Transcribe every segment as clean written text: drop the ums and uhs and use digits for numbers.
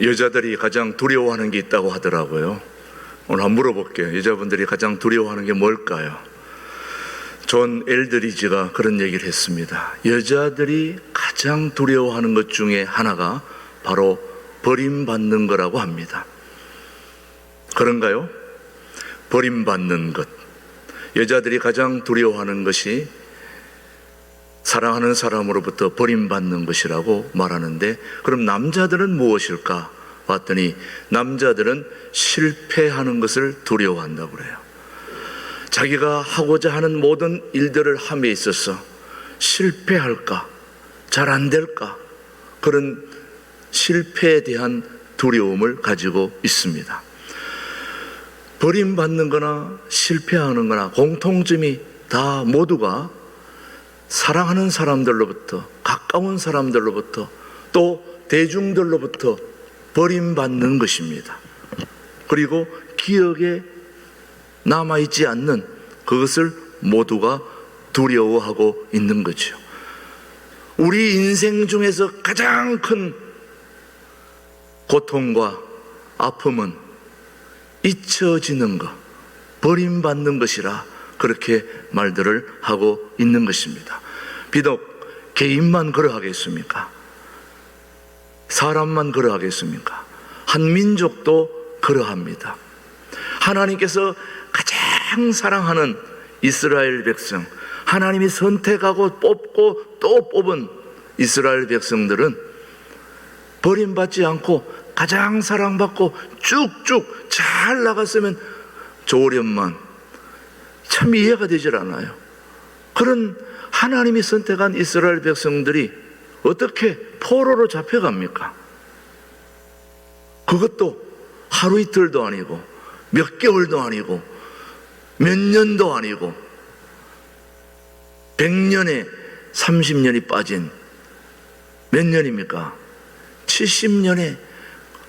여자들이 가장 두려워하는 게 있다고 하더라고요. 오늘 한번 물어볼게요. 여자분들이 가장 두려워하는 게 뭘까요? 존 엘드리지가 그런 얘기를 했습니다. 여자들이 가장 두려워하는 것 중에 하나가 바로 버림받는 거라고 합니다. 그런가요? 버림받는 것. 여자들이 가장 두려워하는 것이 사랑하는 사람으로부터 버림받는 것이라고 말하는데, 그럼 남자들은 무엇일까 봤더니 남자들은 실패하는 것을 두려워한다고 그래요. 자기가 하고자 하는 모든 일들을 함에 있어서 실패할까, 잘 안 될까, 그런 실패에 대한 두려움을 가지고 있습니다. 버림받는 거나 실패하는 거나 공통점이 다 모두가 사랑하는 사람들로부터, 가까운 사람들로부터, 또 대중들로부터 버림받는 것입니다. 그리고 기억에 남아있지 않는 그것을 모두가 두려워하고 있는 거죠. 우리 인생 중에서 가장 큰 고통과 아픔은 잊혀지는 것, 버림받는 것이라 그렇게 말들을 하고 있는 것입니다. 비록 개인만 그러하겠습니까? 사람만 그러하겠습니까? 한 민족도 그러합니다. 하나님께서 가장 사랑하는 이스라엘 백성, 하나님이 선택하고 뽑고 또 뽑은 이스라엘 백성들은 버림받지 않고 가장 사랑받고 쭉쭉 잘 나갔으면 좋으련만 참 이해가 되질 않아요. 그런 하나님이 선택한 이스라엘 백성들이 어떻게 포로로 잡혀갑니까? 그것도 하루 이틀도 아니고 몇 개월도 아니고 몇 년도 아니고 100년에 30년이 빠진 몇 년입니까? 70년의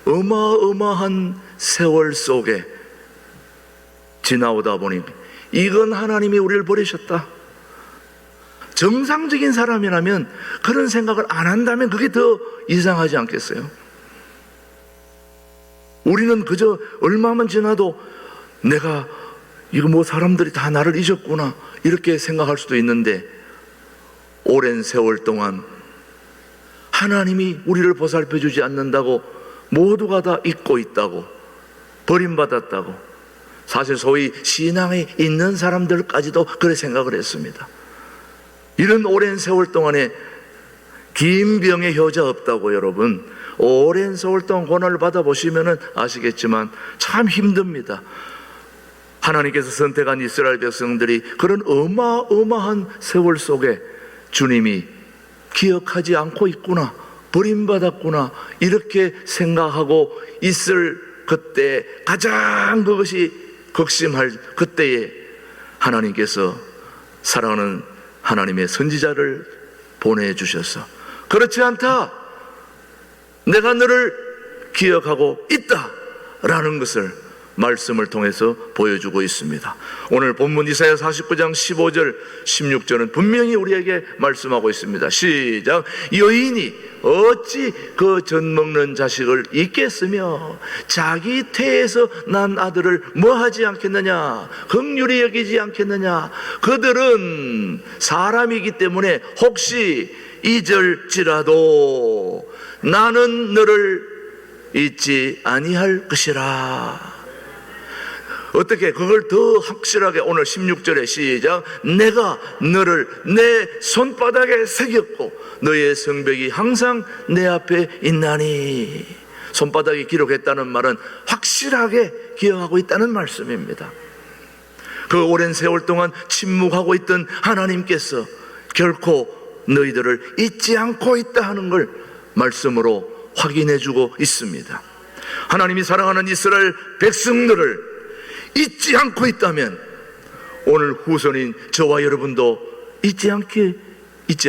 어마어마한 세월 속에 지나오다 보니 이건 하나님이 우리를 버리셨다. 정상적인 사람이라면 그런 생각을 안 한다면 그게 더 이상하지 않겠어요? 우리는 그저 얼마만 지나도 내가 이거 뭐 사람들이 다 나를 잊었구나 이렇게 생각할 수도 있는데, 오랜 세월 동안 하나님이 우리를 보살펴 주지 않는다고 모두가 다 잊고 있다고, 버림받았다고, 사실 소위 신앙에 있는 사람들까지도 그렇게 생각을 했습니다. 이런 오랜 세월 동안에 긴 병에 효자 없다고, 여러분 오랜 세월 동안 고난을 받아보시면 아시겠지만 참 힘듭니다. 하나님께서 선택한 이스라엘 백성들이 그런 어마어마한 세월 속에 주님이 기억하지 않고 있구나, 버림받았구나 이렇게 생각하고 있을 그때, 가장 그것이 극심할 그때에 하나님께서 사랑하는 하나님의 선지자를 보내주셔서, 그렇지 않다, 내가 너를 기억하고 있다 라는 것을 말씀을 통해서 보여주고 있습니다. 오늘 본문 이사야 49장 15절 16절은 분명히 우리에게 말씀하고 있습니다. 시작. 여인이 어찌 그 젖먹는 자식을 잊겠으며 자기 태에서 난 아들을 뭐하지 않겠느냐, 긍휼히 여기지 않겠느냐. 그들은 사람이기 때문에 혹시 잊을지라도 나는 너를 잊지 아니할 것이라. 어떻게 그걸 더 확실하게 오늘 16절에 시작. 내가 너를 내 손바닥에 새겼고 너의 성벽이 항상 내 앞에 있나니. 손바닥에 기록했다는 말은 확실하게 기억하고 있다는 말씀입니다. 그 오랜 세월 동안 침묵하고 있던 하나님께서 결코 너희들을 잊지 않고 있다 하는 걸 말씀으로 확인해 주고 있습니다. 하나님이 사랑하는 이스라엘 백성들을 잊지 않고 있다면 오늘 후손인 저와 여러분도 잊지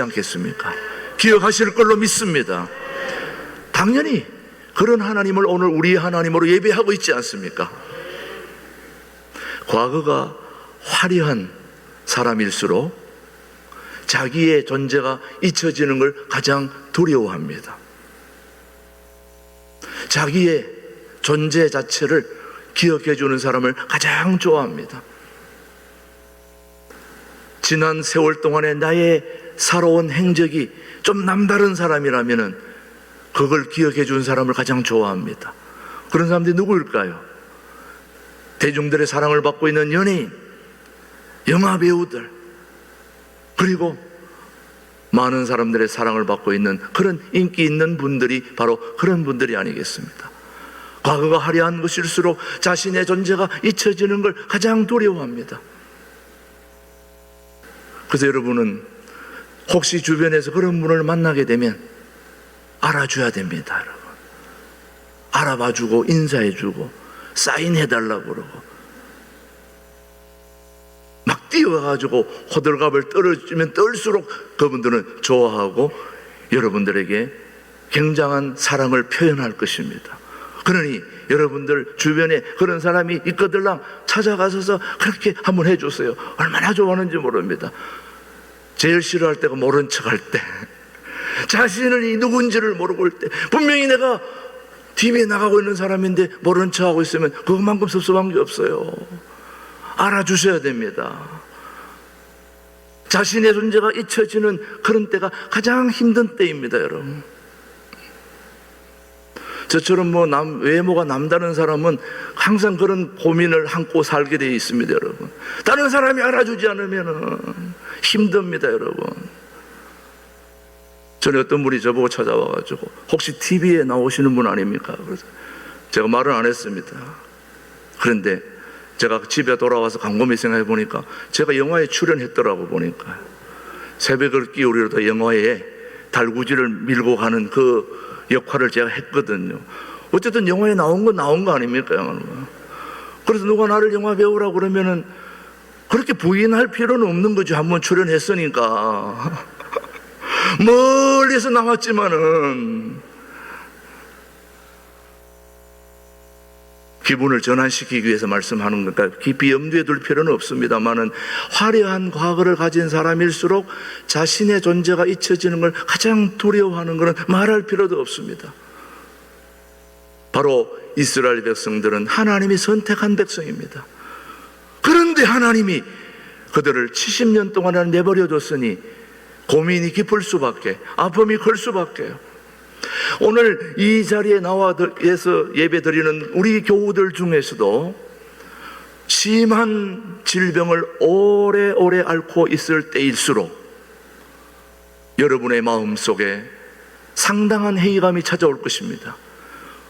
않겠습니까? 기억하실 걸로 믿습니다. 당연히 그런 하나님을 오늘 우리 하나님으로 예배하고 있지 않습니까? 과거가 화려한 사람일수록 자기의 존재가 잊혀지는 걸 가장 두려워합니다. 자기의 존재 자체를 기억해 주는 사람을 가장 좋아합니다. 지난 세월 동안에 나의 살아온 행적이 좀 남다른 사람이라면 그걸 기억해 준 사람을 가장 좋아합니다. 그런 사람들이 누구일까요? 대중들의 사랑을 받고 있는 연예인, 영화 배우들, 그리고 많은 사람들의 사랑을 받고 있는 그런 인기 있는 분들이 바로 그런 분들이 아니겠습니까? 과거가 화려한 것일수록 자신의 존재가 잊혀지는 걸 가장 두려워합니다. 그래서 여러분은 혹시 주변에서 그런 분을 만나게 되면 알아줘야 됩니다, 여러분. 알아봐주고 인사해주고 사인해달라고 그러고 막 뛰어가지고 호들갑을 떨어지면 떨수록 그분들은 좋아하고 여러분들에게 굉장한 사랑을 표현할 것입니다. 그러니 여러분들 주변에 그런 사람이 있거들랑 찾아가서 그렇게 한번 해주세요. 얼마나 좋아하는지 모릅니다. 제일 싫어할 때가 모른 척할 때, 자신이 누군지를 모르고 올 때, 분명히 내가 TV에 나가고 있는 사람인데 모른 척하고 있으면 그것만큼 섭섭한 게 없어요. 알아주셔야 됩니다. 자신의 존재가 잊혀지는 그런 때가 가장 힘든 때입니다, 여러분. 저처럼 외모가 남다른 사람은 항상 그런 고민을 안고 살게 되어 있습니다, 여러분. 다른 사람이 알아주지 않으면 힘듭니다, 여러분. 전에 어떤 분이 저보고 찾아와가지고 혹시 TV에 나오시는 분 아닙니까? 그래서 제가 말은 안 했습니다. 그런데 제가 집에 돌아와서 곰곰이 생각해 보니까 제가 영화에 출연했더라고 보니까 새벽을 끼우리로다 영화에 달구지를 밀고 가는 그 역할을 제가 했거든요. 어쨌든 영화에 나온 거 아닙니까? 그래서 누가 나를 영화 배우라고 그러면은 그렇게 부인할 필요는 없는 거죠. 한번 출연했으니까. 멀리서 나왔지만은 기분을 전환시키기 위해서 말씀하는 거니까 깊이 염두에 둘 필요는 없습니다만은 화려한 과거를 가진 사람일수록 자신의 존재가 잊혀지는 걸 가장 두려워하는 것은 말할 필요도 없습니다. 바로 이스라엘 백성들은 하나님이 선택한 백성입니다. 그런데 하나님이 그들을 70년 동안 내버려 뒀으니 고민이 깊을 수밖에, 아픔이 클 수밖에요. 오늘 이 자리에 나와서 예배 드리는 우리 교우들 중에서도 심한 질병을 오래오래 앓고 있을 때일수록 여러분의 마음속에 상당한 회의감이 찾아올 것입니다.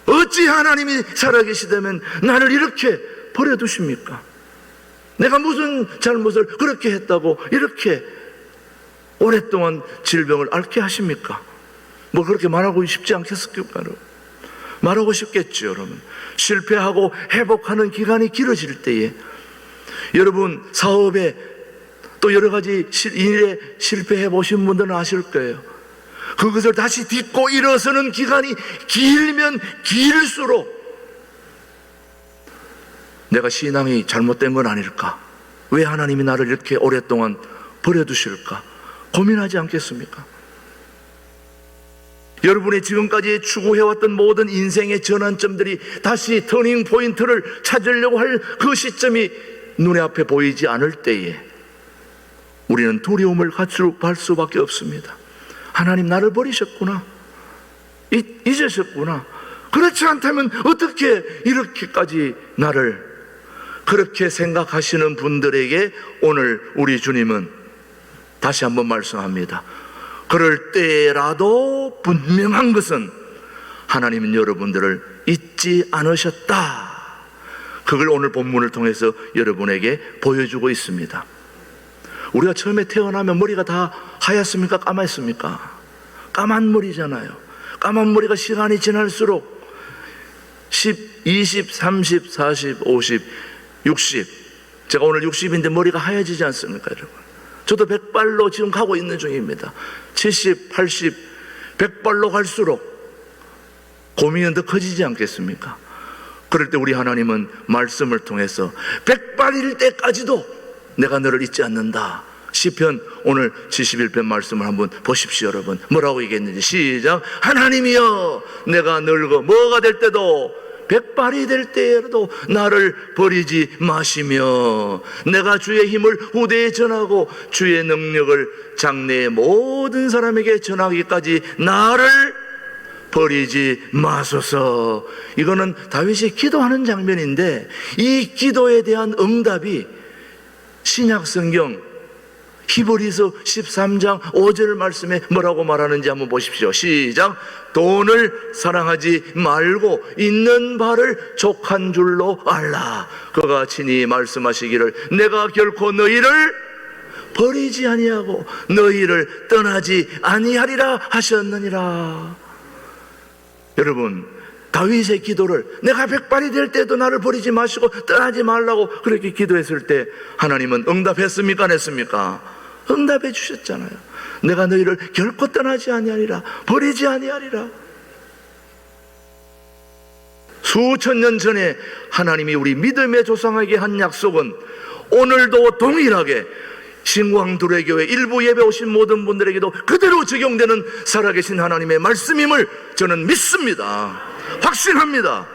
어찌 하나님이 살아계시다면 나를 이렇게 버려두십니까? 내가 무슨 잘못을 그렇게 했다고 이렇게 오랫동안 질병을 앓게 하십니까? 뭐 그렇게 말하고 싶지 않겠습니까? 말하고 싶겠죠, 여러분. 실패하고 회복하는 기간이 길어질 때에 여러분 사업에 또 여러 가지 일에 실패해 보신 분들은 아실 거예요. 그것을 다시 딛고 일어서는 기간이 길면 길수록 내가 신앙이 잘못된 건 아닐까? 왜 하나님이 나를 이렇게 오랫동안 버려두실까? 고민하지 않겠습니까? 여러분의 지금까지 추구해왔던 모든 인생의 전환점들이 다시 터닝 포인트를 찾으려고 할 그 시점이 눈에 앞에 보이지 않을 때에 우리는 두려움을 갖을 수밖에 없습니다. 하나님 나를 버리셨구나, 잊으셨구나. 그렇지 않다면 어떻게 이렇게까지 나를, 그렇게 생각하시는 분들에게 오늘 우리 주님은 다시 한번 말씀합니다. 그럴 때라도 분명한 것은 하나님은 여러분들을 잊지 않으셨다. 그걸 오늘 본문을 통해서 여러분에게 보여주고 있습니다. 우리가 처음에 태어나면 머리가 다 하얗습니까? 까맣습니까? 까만 머리잖아요. 까만 머리가 시간이 지날수록 10, 20, 30, 40, 50, 60, 제가 오늘 60인데 머리가 하얘지지 않습니까, 여러분? 저도 100발로 지금 가고 있는 중입니다. 70, 80, 100발로 갈수록 고민은 더 커지지 않겠습니까? 그럴 때 우리 하나님은 말씀을 통해서 100발일 때까지도 내가 너를 잊지 않는다, 시편 오늘 71편 말씀을 한번 보십시오. 여러분 뭐라고 얘기했는지 시작. 하나님이여 내가 늙어 뭐가 될 때도 백발이 될 때에도 나를 버리지 마시며 내가 주의 힘을 후대에 전하고 주의 능력을 장래의 모든 사람에게 전하기까지 나를 버리지 마소서. 이거는 다윗이 기도하는 장면인데 이 기도에 대한 응답이 신약 성경 히브리서 13장 5절 말씀에 뭐라고 말하는지 한번 보십시오. 시작. 돈을 사랑하지 말고 있는 바를 족한 줄로 알라. 그가 친히 말씀하시기를 내가 결코 너희를 버리지 아니하고 너희를 떠나지 아니하리라 하셨느니라. 여러분 다윗의 기도를 내가 백발이 될 때도 나를 버리지 마시고 떠나지 말라고 그렇게 기도했을 때 하나님은 응답했습니까? 안 했습니까? 응답해 주셨잖아요. 내가 너희를 결코 떠나지 아니하리라, 버리지 아니하리라. 수천 년 전에 하나님이 우리 믿음의 조상에게 한 약속은 오늘도 동일하게 신광두레교회 일부 예배 오신 모든 분들에게도 그대로 적용되는 살아계신 하나님의 말씀임을 저는 믿습니다. 확신합니다.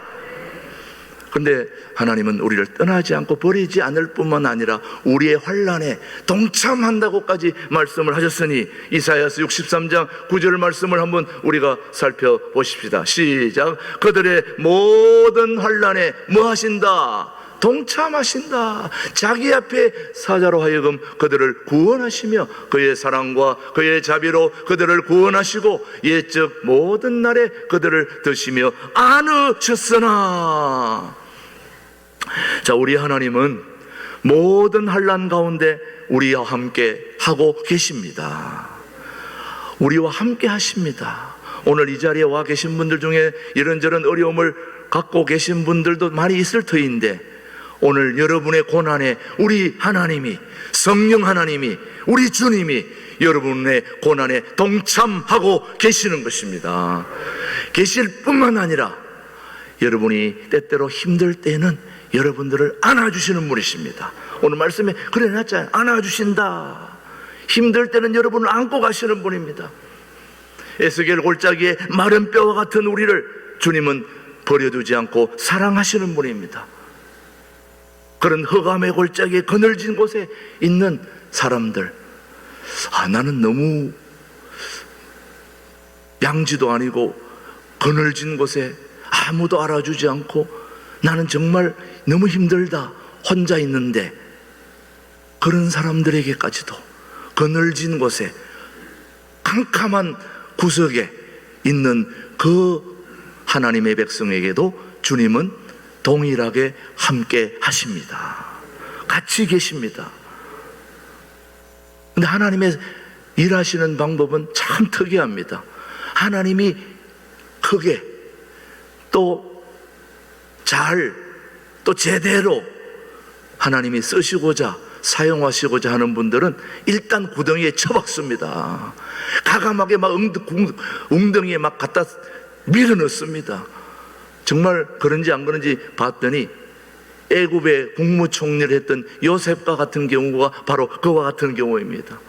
그런데 하나님은 우리를 떠나지 않고 버리지 않을 뿐만 아니라 우리의 환난에 동참한다고까지 말씀을 하셨으니 이사야서 63장 9절 말씀을 한번 우리가 살펴보십시다. 시작. 그들의 모든 환난에 뭐 하신다? 동참하신다. 자기 앞에 사자로 하여금 그들을 구원하시며 그의 사랑과 그의 자비로 그들을 구원하시고 옛적 모든 날에 그들을 드시며 안으셨으나. 자, 우리 하나님은 모든 환난 가운데 우리와 함께 하고 계십니다. 우리와 함께 하십니다. 오늘 이 자리에 와 계신 분들 중에 이런저런 어려움을 갖고 계신 분들도 많이 있을 터인데 오늘 여러분의 고난에 우리 하나님이, 성령 하나님이, 우리 주님이 여러분의 고난에 동참하고 계시는 것입니다. 계실 뿐만 아니라 여러분이 때때로 힘들 때는 여러분들을 안아주시는 분이십니다. 오늘 말씀에 그래 놨잖아요. 안아주신다. 힘들 때는 여러분을 안고 가시는 분입니다. 에스겔 골짜기에 마른 뼈와 같은 우리를 주님은 버려두지 않고 사랑하시는 분입니다. 그런 흑암의 골짜기에 그늘진 곳에 있는 사람들, 나는 너무 양지도 아니고 그늘진 곳에 아무도 알아주지 않고 나는 정말 너무 힘들다, 혼자 있는데, 그런 사람들에게까지도 그늘진 곳에 캄캄한 구석에 있는 그 하나님의 백성에게도 주님은 동일하게 함께 하십니다. 같이 계십니다. 근데 하나님의 일하시는 방법은 참 특이합니다. 하나님이 크게 또 제대로 하나님이 쓰시고자 사용하시고자 하는 분들은 일단 구덩이에 쳐박습니다. 가감하게 막 웅덩이에 막 갖다 밀어넣습니다. 정말 그런지 안 그런지 봤더니 애굽의 국무총리를 했던 요셉과 같은 경우가 바로 그와 같은 경우입니다.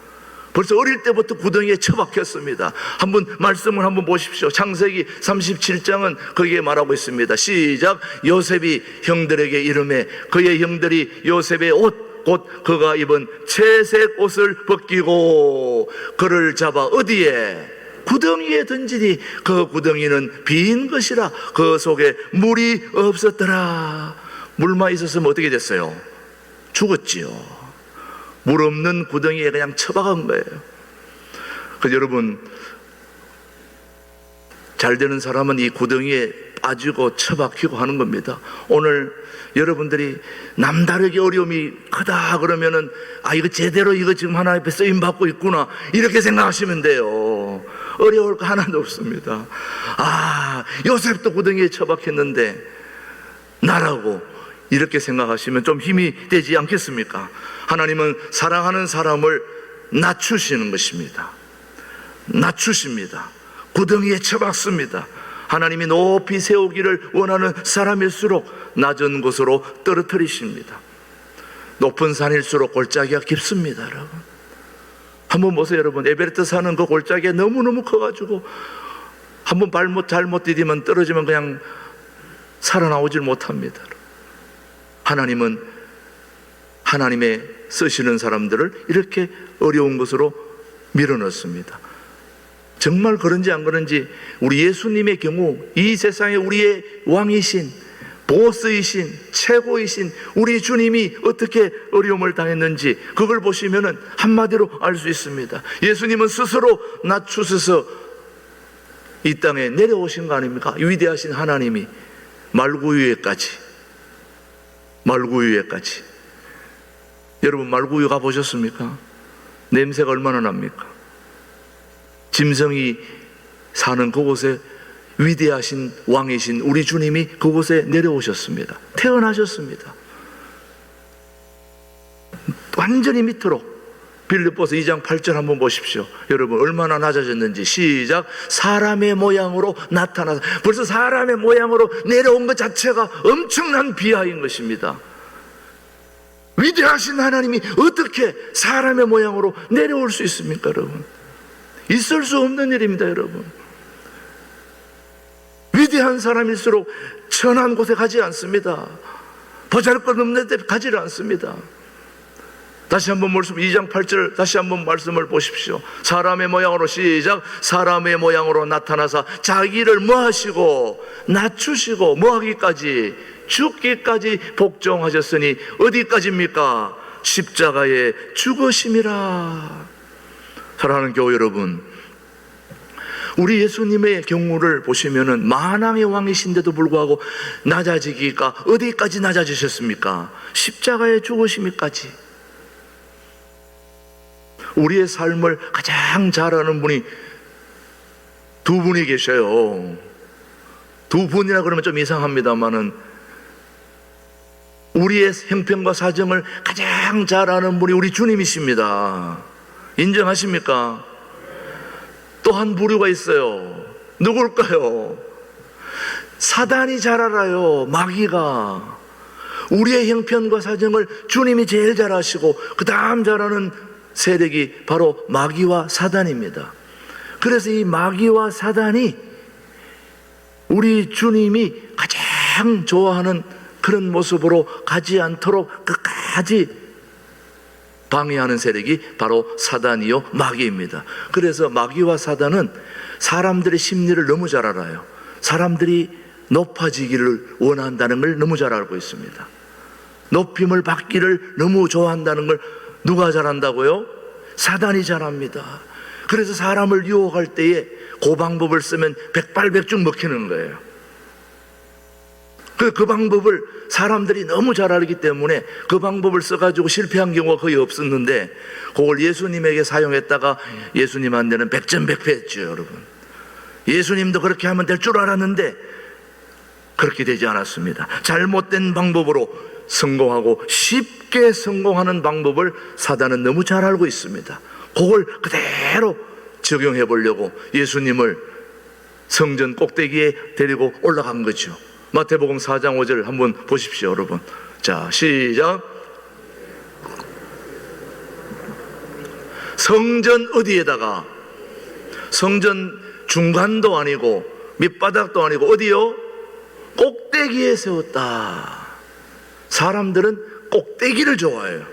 벌써 어릴 때부터 구덩이에 처박혔습니다. 한번 말씀을 한번 보십시오. 창세기 37장은 거기에 말하고 있습니다. 시작. 요셉이 형들에게 이르매 그의 형들이 요셉의 옷 곧 그가 입은 채색 옷을 벗기고 그를 잡아 어디에? 구덩이에 던지니 그 구덩이는 빈 것이라 그 속에 물이 없었더라. 물만 있었으면 어떻게 됐어요? 죽었지요. 물 없는 구덩이에 그냥 처박은 거예요. 그래서 여러분, 잘 되는 사람은 이 구덩이에 빠지고 처박히고 하는 겁니다. 오늘 여러분들이 남다르게 어려움이 크다 그러면은 이거 제대로 이거 지금 하나님 앞에 쓰임 받고 있구나 이렇게 생각하시면 돼요. 어려울 거 하나도 없습니다. 요셉도 구덩이에 처박혔는데 나라고 이렇게 생각하시면 좀 힘이 되지 않겠습니까? 하나님은 사랑하는 사람을 낮추시는 것입니다. 낮추십니다. 구덩이에 처박습니다. 하나님이 높이 세우기를 원하는 사람일수록 낮은 곳으로 떨어뜨리십니다. 높은 산일수록 골짜기가 깊습니다. 여러분, 한번 보세요 여러분. 에베레스트 산은 그 골짜기에 너무너무 커가지고 한번 잘못 디디면 떨어지면 그냥 살아나오질 못합니다. 하나님은 하나님의 쓰시는 사람들을 이렇게 어려운 것으로 밀어넣습니다. 정말 그런지 안 그런지 우리 예수님의 경우 이 세상에 우리의 왕이신 보스이신 최고이신 우리 주님이 어떻게 어려움을 당했는지 그걸 보시면 한마디로 알 수 있습니다. 예수님은 스스로 낮추셔서 이 땅에 내려오신 거 아닙니까? 위대하신 하나님이 말구유에까지. 여러분 말구유 가보셨습니까? 냄새가 얼마나 납니까? 짐승이 사는 그곳에 위대하신 왕이신 우리 주님이 그곳에 내려오셨습니다. 태어나셨습니다. 완전히 밑으로. 빌립보서 2장 8절 한번 보십시오. 여러분 얼마나 낮아졌는지. 시작. 사람의 모양으로 나타나서, 벌써 사람의 모양으로 내려온 것 자체가 엄청난 비하인 것입니다. 위대하신 하나님이 어떻게 사람의 모양으로 내려올 수 있습니까 여러분? 있을 수 없는 일입니다 여러분. 위대한 사람일수록 천한 곳에 가지 않습니다. 보잘것없는 데 가지를 않습니다. 다시 한번 말씀 2장 8절 다시 한번 말씀을 보십시오. 사람의 모양으로 시작. 사람의 모양으로 나타나사 자기를 뭐하시고 낮추시고 뭐하기까지 죽기까지 복종하셨으니 어디까지입니까? 십자가에 죽으심이라. 사랑하는 교회 여러분, 우리 예수님의 경우를 보시면은 만왕의 왕이신데도 불구하고 낮아지기가 어디까지 낮아지셨습니까? 십자가에 죽으심이까지. 우리의 삶을 가장 잘 아는 분이 두 분이 계셔요. 두 분이라 그러면 좀 이상합니다만은 우리의 형편과 사정을 가장 잘 아는 분이 우리 주님이십니다. 인정하십니까? 또 한 부류가 있어요. 누굴까요? 사단이 잘 알아요. 마귀가. 우리의 형편과 사정을 주님이 제일 잘 아시고 그 다음 잘 아는 세력이 바로 마귀와 사단입니다. 그래서 이 마귀와 사단이 우리 주님이 가장 좋아하는 그런 모습으로 가지 않도록 끝까지 방해하는 세력이 바로 사단이요 마귀입니다. 그래서 마귀와 사단은 사람들의 심리를 너무 잘 알아요. 사람들이 높아지기를 원한다는 걸 너무 잘 알고 있습니다. 높임을 받기를 너무 좋아한다는 걸 누가 잘 안다고요? 사단이 잘 압니다. 그래서 사람을 유혹할 때에 그 방법을 쓰면 백발백중 먹히는 거예요. 그 방법을 사람들이 너무 잘 알기 때문에 그 방법을 써가지고 실패한 경우가 거의 없었는데 그걸 예수님에게 사용했다가 예수님한테는 백전백패했죠 여러분. 예수님도 그렇게 하면 될 줄 알았는데 그렇게 되지 않았습니다. 잘못된 방법으로 성공하고 쉽게 성공하는 방법을 사단은 너무 잘 알고 있습니다. 그걸 그대로 적용해 보려고 예수님을 성전 꼭대기에 데리고 올라간 거죠. 마태복음 4장 5절 한번 보십시오 여러분. 자 시작. 성전 어디에다가? 성전 중간도 아니고 밑바닥도 아니고 어디요? 꼭대기에 세웠다. 사람들은 꼭대기를 좋아해요.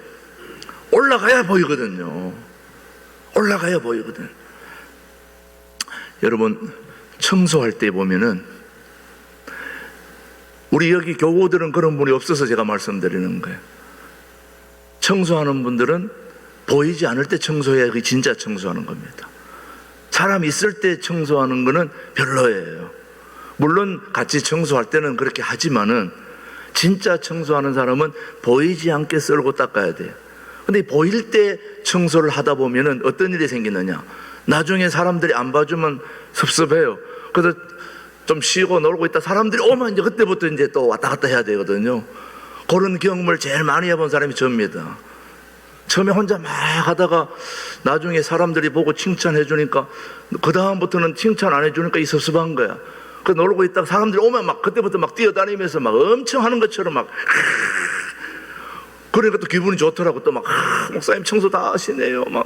올라가야 보이거든요. 올라가야 보이거든. 여러분 청소할 때 보면은 우리 여기 교우들은 그런 분이 없어서 제가 말씀드리는 거예요. 청소하는 분들은 보이지 않을 때 청소해야 그게 진짜 청소하는 겁니다. 사람 있을 때 청소하는 거는 별로예요. 물론 같이 청소할 때는 그렇게 하지만은 진짜 청소하는 사람은 보이지 않게 썰고 닦아야 돼요. 근데 보일 때 청소를 하다 보면은 어떤 일이 생기느냐? 나중에 사람들이 안 봐주면 섭섭해요. 그래서 좀 쉬고 놀고 있다 사람들이 오면 이제 그때부터 이제 또 왔다 갔다 해야 되거든요. 그런 경험을 제일 많이 해본 사람이 저입니다. 처음에 혼자 막 하다가 나중에 사람들이 보고 칭찬해 주니까 그 다음부터는 칭찬 안 해주니까 이 섭섭한 거야. 그 놀고 있다가 사람들이 오면 막 그때부터 막 뛰어다니면서 막 엄청 하는 것처럼 막 그러니까 또 기분이 좋더라고. 또 막 목사님 청소 다 하시네요 막.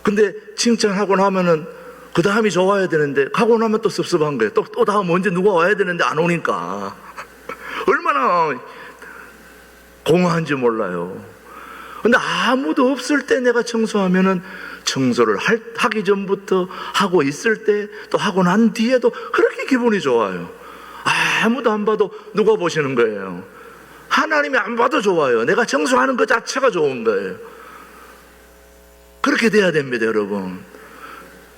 근데 칭찬하고 나면은 그 다음이 좋아야 되는데 가고 나면 또 섭섭한 거예요. 또 다음 언제 누가 와야 되는데 안 오니까 얼마나 공허한지 몰라요. 근데 아무도 없을 때 내가 청소하면은 청소를 하기 전부터 하고 있을 때 또 하고 난 뒤에도 그렇게 기분이 좋아요. 아무도 안 봐도 누가 보시는 거예요? 하나님이 안 봐도 좋아요. 내가 청소하는 것 자체가 좋은 거예요. 그렇게 돼야 됩니다, 여러분.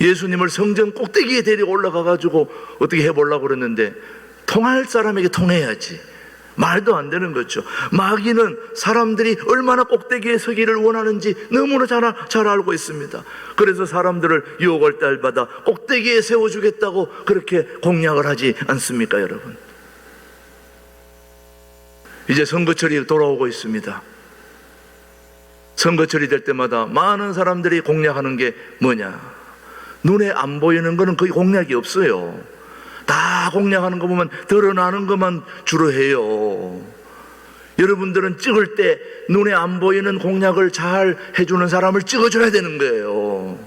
예수님을 성전 꼭대기에 데리고 올라가가지고 어떻게 해보려고 그랬는데 통할 사람에게 통해야지. 말도 안 되는 거죠. 마귀는 사람들이 얼마나 꼭대기에 서기를 원하는지 너무나 잘 알고 있습니다. 그래서 사람들을 유혹할 때마다 꼭대기에 세워주겠다고 그렇게 공략을 하지 않습니까, 여러분? 이제 선거철이 돌아오고 있습니다. 선거철이 될 때마다 많은 사람들이 공략하는 게 뭐냐? 눈에 안 보이는 거는 거의 공략이 없어요. 다 공략하는 거 보면 드러나는 것만 주로 해요. 여러분들은 찍을 때 눈에 안 보이는 공략을 잘 해주는 사람을 찍어줘야 되는 거예요.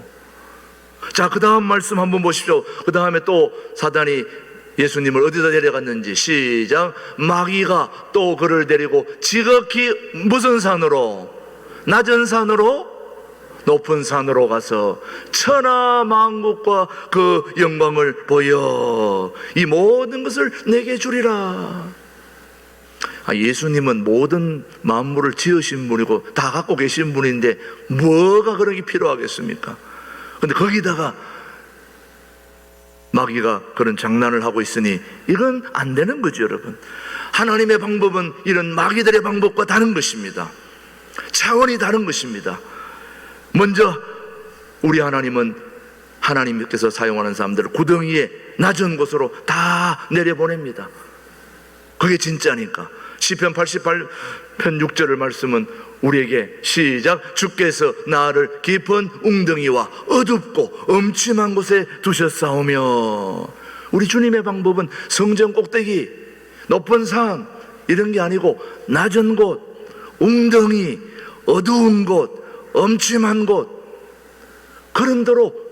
자, 그 다음 말씀 한번 보십시오. 그 다음에 또 사단이 예수님을 어디다 데려갔는지 시작. 마귀가 또 그를 데리고 지극히 무슨 산으로? 낮은 산으로? 높은 산으로 가서 천하 만국과 그 영광을 보여 이 모든 것을 내게 주리라. 예수님은 모든 만물을 지으신 분이고 다 갖고 계신 분인데 뭐가 그렇게 필요하겠습니까? 근데 거기다가 마귀가 그런 장난을 하고 있으니 이건 안 되는 거죠, 여러분. 하나님의 방법은 이런 마귀들의 방법과 다른 것입니다. 차원이 다른 것입니다. 먼저 우리 하나님은 하나님께서 사용하는 사람들을 구덩이에 낮은 곳으로 다 내려보냅니다. 그게 진짜니까. 시편 88편 6절의 말씀은 우리에게 시작. 주께서 나를 깊은 웅덩이와 어둡고 엄침한 곳에 두셨사오며. 우리 주님의 방법은 성전 꼭대기, 높은 산 이런 게 아니고 낮은 곳, 웅덩이, 어두운 곳, 엄침한 곳, 그런 데로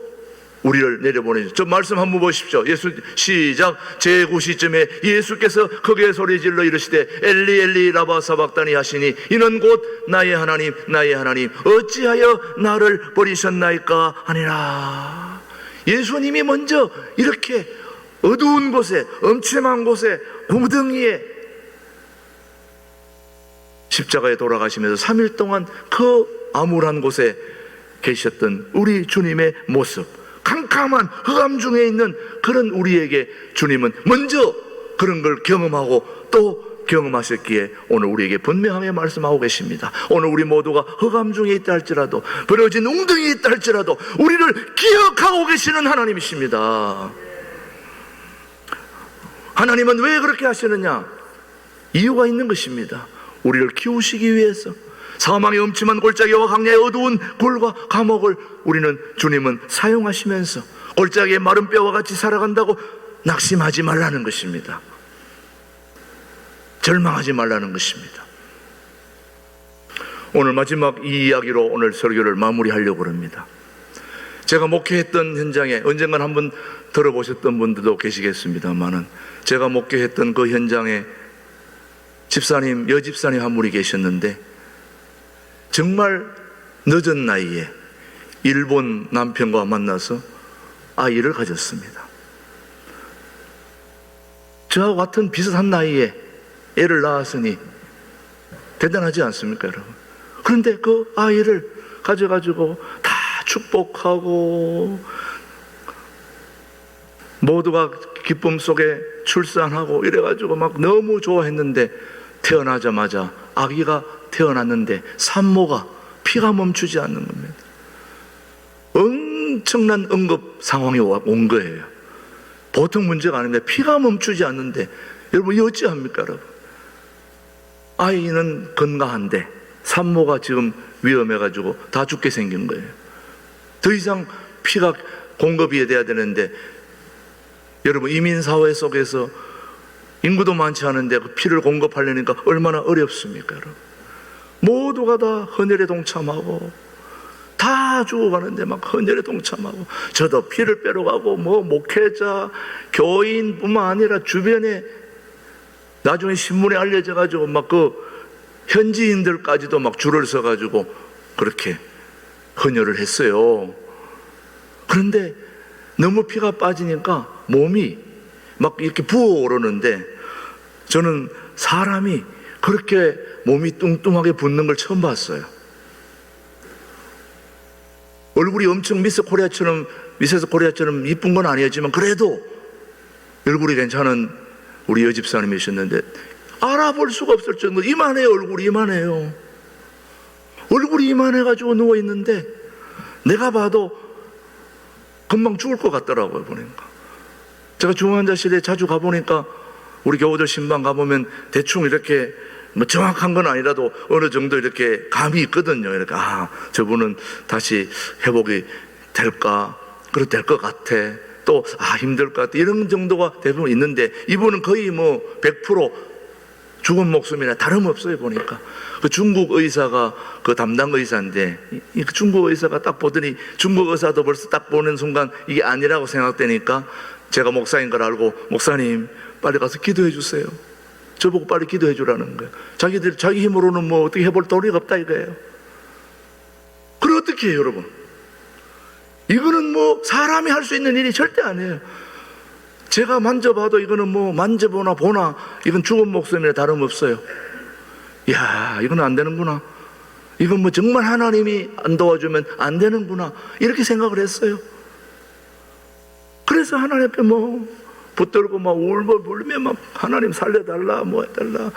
우리를 내려보내죠. 저 말씀 한번 보십시오. 시작. 제9 시쯤에 예수께서 크게 소리질러 이르시되 엘리 엘리 라바 사박다니 하시니 이는 곧 나의 하나님 나의 하나님 어찌하여 나를 버리셨나이까 하니라. 예수님이 먼저 이렇게 어두운 곳에 엄침한 곳에 구덩이에 십자가에 돌아가시면서 3일 동안 그 암울한 곳에 계셨던 우리 주님의 모습, 캄캄한 흑암 중에 있는 그런 우리에게 주님은 먼저 그런 걸 경험하고 또 경험하셨기에 오늘 우리에게 분명하게 말씀하고 계십니다. 오늘 우리 모두가 흑암 중에 있다 할지라도 버려진 웅덩이에 있다 할지라도 우리를 기억하고 계시는 하나님이십니다. 하나님은 왜 그렇게 하시느냐? 이유가 있는 것입니다. 우리를 키우시기 위해서. 사망의 엄침한 골짜기와 광야의 어두운 굴과 감옥을 우리는 주님은 사용하시면서 골짜기의 마른 뼈와 같이 살아간다고 낙심하지 말라는 것입니다. 절망하지 말라는 것입니다. 오늘 마지막 이 이야기로 오늘 설교를 마무리하려고 합니다. 제가 목회했던 현장에 언젠간 한번 들어보셨던 분들도 계시겠습니다만은 제가 목회했던 그 현장에 집사님, 여집사님 한 분이 계셨는데 정말 늦은 나이에 일본 남편과 만나서 아이를 가졌습니다. 저와 같은 비슷한 나이에 애를 낳았으니 대단하지 않습니까, 여러분? 그런데 그 아이를 가져가지고 다 축복하고 모두가 기쁨 속에 출산하고 이래가지고 막 너무 좋아했는데 태어나자마자 아기가 태어났는데 산모가 피가 멈추지 않는 겁니다. 엄청난 응급 상황이 온 거예요. 보통 문제가 아닌데 피가 멈추지 않는데 여러분 이 어찌합니까, 여러분? 아이는 건강한데 산모가 지금 위험해가지고 다 죽게 생긴 거예요. 더 이상 피가 공급이 돼야 되는데 여러분 이민사회 속에서 인구도 많지 않은데 그 피를 공급하려니까 얼마나 어렵습니까, 여러분? 모두가 다 헌혈에 동참하고 다 다 죽어가는데 막 헌혈에 동참하고, 저도 피를 빼러 가고, 뭐 목회자, 교인뿐만 아니라 주변에 나중에 신문에 알려져가지고 막 그 현지인들까지도 막 줄을 서가지고 그렇게 헌혈을 했어요. 그런데 너무 피가 빠지니까 몸이 막 이렇게 부어오르는데, 저는 사람이 그렇게 몸이 뚱뚱하게 붓는 걸 처음 봤어요. 얼굴이 엄청 미스 코리아처럼 이쁜 건 아니었지만 그래도 얼굴이 괜찮은 우리 여집사님이셨는데, 알아볼 수가 없을 정도로 이만해요. 얼굴이 이만해요. 얼굴이 이만해가지고 누워있는데 내가 봐도 금방 죽을 것 같더라고요. 보니까 제가 중환자실에 자주 가보니까 우리 교우들 신방 가보면 대충 이렇게 뭐 정확한 건 아니라도 어느 정도 이렇게 감이 있거든요. 이렇게 저분은 다시 회복이 될까? 그래도 될 것 같아. 또 힘들 것 같아. 이런 정도가 대부분 있는데, 이분은 거의 뭐 100% 죽은 목숨이나 다름없어요. 보니까 그 중국 의사가 그 담당 의사인데, 그 중국 의사가 딱 보더니 중국 의사도 벌써 딱 보는 순간 이게 아니라고 생각되니까 제가 목사인 걸 알고, 목사님 빨리 가서 기도해 주세요. 저보고 빨리 기도해 주라는 거예요. 자기들 자기 힘으로는 뭐 어떻게 해볼 도리가 없다 이거예요. 그럼 어떻게 해요, 여러분? 이거는 뭐 사람이 할 수 있는 일이 절대 아니에요. 제가 만져봐도 이거는 뭐 만져보나 보나 이건 죽은 목숨이나 다름없어요. 이야, 이건 안 되는구나. 이건 뭐 정말 하나님이 안 도와주면 안 되는구나, 이렇게 생각을 했어요. 그래서 하나님 앞에 뭐 붙들고 막 울며 막 하나님 살려달라, 뭐 해달라,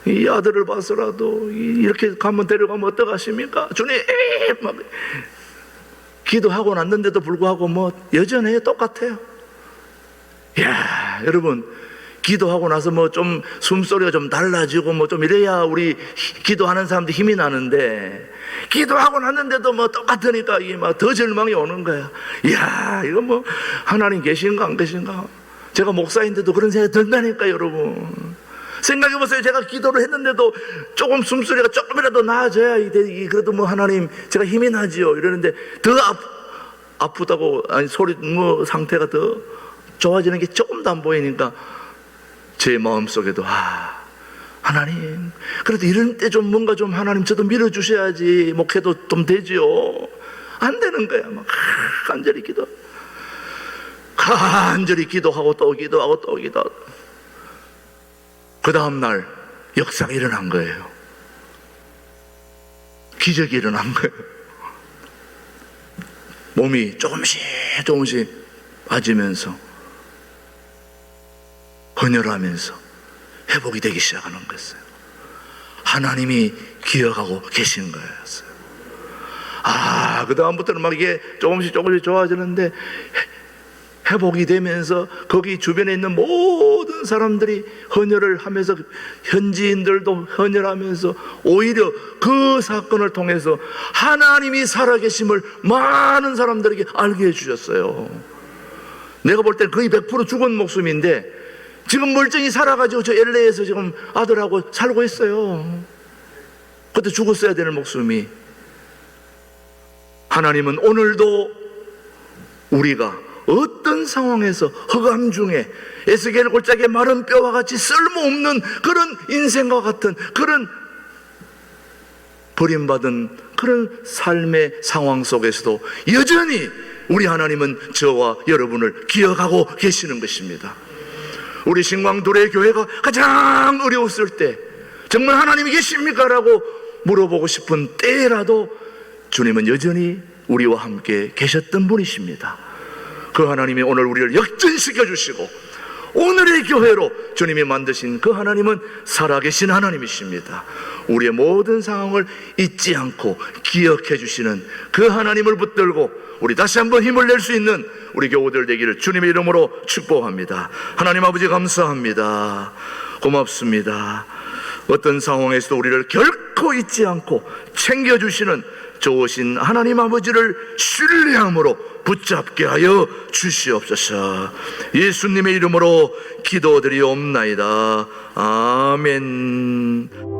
이 아들을 봐서라도 이렇게 가면 데려가면 어떡하십니까? 주님, 막 기도하고 났는데도 불구하고 뭐 여전해요. 똑같아요. 이야, 여러분, 기도하고 나서 뭐 좀 숨소리가 좀 달라지고 뭐 좀 이래야 우리 기도하는 사람들 힘이 나는데, 기도하고 났는데도 뭐 똑같으니까 이게 막 더 절망이 오는 거야. 이야, 이거 뭐 하나님 계신가 안 계신가? 제가 목사인데도 그런 생각이 든다니까, 여러분. 생각해보세요. 제가 기도를 했는데도 조금 숨소리가 조금이라도 나아져야 그래도 뭐 하나님 제가 힘이 나지요 이러는데, 더 아프다고, 아니 소리 뭐 상태가 더 좋아지는 게 조금도 안 보이니까 제 마음속에도 하나님 그래도 이런 때 좀 뭔가 좀 하나님 저도 밀어주셔야지 목회도 좀 되지요. 안 되는 거야. 막 간절히 기도하고 또 기도하고 또 기도하고, 그 다음날 역사가 일어난 거예요. 기적이 일어난 거예요. 몸이 조금씩 빠지면서 헌혈하면서 회복이 되기 시작하는 거였어요. 하나님이 기억하고 계신 거였어요. 그 다음부터는 막 이게 조금씩 좋아지는데, 회복이 되면서 거기 주변에 있는 모든 사람들이 헌혈을 하면서, 현지인들도 헌혈하면서, 오히려 그 사건을 통해서 하나님이 살아계심을 많은 사람들에게 알게 해주셨어요. 내가 볼 땐 거의 100% 죽은 목숨인데 지금 멀쩡히 살아가지고 저 LA에서 지금 아들하고 살고 있어요. 그때 죽었어야 되는 목숨이. 하나님은 오늘도 우리가 어떤 상황에서 허감 중에 에스겔 골짜기의 마른 뼈와 같이 쓸모없는 그런 인생과 같은 그런 버림받은 그런 삶의 상황 속에서도 여전히 우리 하나님은 저와 여러분을 기억하고 계시는 것입니다. 우리 신광도래 교회가 가장 어려웠을 때 정말 하나님이 계십니까? 라고 물어보고 싶은 때라도 주님은 여전히 우리와 함께 계셨던 분이십니다. 그 하나님이 오늘 우리를 역전시켜 주시고 오늘의 교회로 주님이 만드신 그 하나님은 살아계신 하나님이십니다. 우리의 모든 상황을 잊지 않고 기억해 주시는 그 하나님을 붙들고 우리 다시 한번 힘을 낼 수 있는 우리 교우들 되기를 주님의 이름으로 축복합니다. 하나님 아버지 감사합니다. 고맙습니다. 어떤 상황에서도 우리를 결코 잊지 않고 챙겨주시는 좋으신 하나님 아버지를 신뢰함으로 붙잡게 하여 주시옵소서. 예수님의 이름으로 기도드리옵나이다. 아멘.